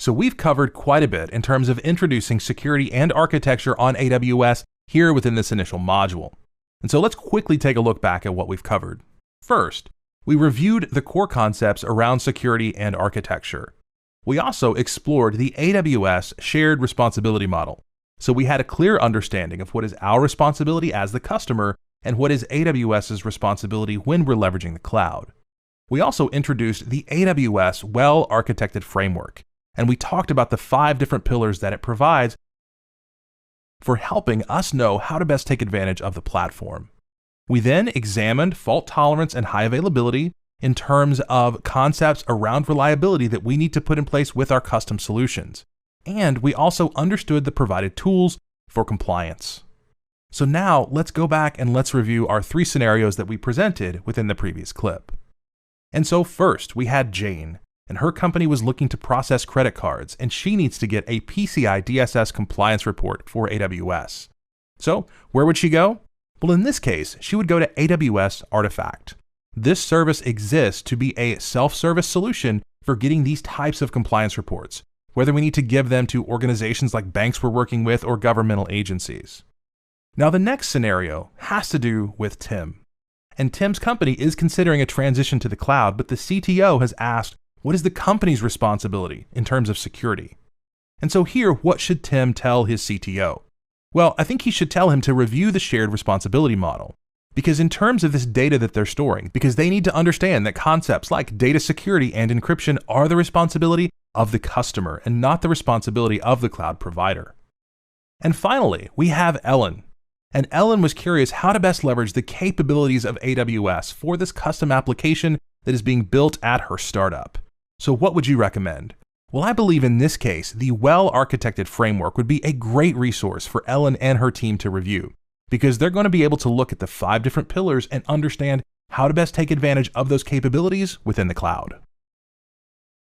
So we've covered quite a bit in terms of introducing security and architecture on AWS here within this initial module. And so let's quickly take a look back at what we've covered. First, we reviewed the core concepts around security and architecture. We also explored the AWS shared responsibility model. So we had a clear understanding of what is our responsibility as the customer and what is AWS's responsibility when we're leveraging the cloud. We also introduced the AWS well-architected framework, and we talked about the 5 different pillars that it provides for helping us know how to best take advantage of the platform. We then examined fault tolerance and high availability in terms of concepts around reliability that we need to put in place with our custom solutions. And we also understood the provided tools for compliance. So now let's go back and let's review our 3 scenarios that we presented within the previous clip. And so first, we had Jane, and her company was looking to process credit cards, and she needs to get a PCI DSS compliance report for AWS. So where would she go? Well, in this case, she would go to AWS Artifact. This service exists to be a self-service solution for getting these types of compliance reports, whether we need to give them to organizations like banks we're working with or governmental agencies. Now, the next scenario has to do with Tim. And Tim's company is considering a transition to the cloud, but the CTO has asked, what is the company's responsibility in terms of security? And so here, what should Tim tell his CTO? Well, I think he should tell him to review the shared responsibility model. Because in terms of this data that they're storing, because they need to understand that concepts like data security and encryption are the responsibility of the customer and not the responsibility of the cloud provider. And finally, we have Ellen. And Ellen was curious how to best leverage the capabilities of AWS for this custom application that is being built at her startup. So what would you recommend? Well, I believe in this case, the well-architected framework would be a great resource for Ellen and her team to review, because they're going to be able to look at the 5 different pillars and understand how to best take advantage of those capabilities within the cloud.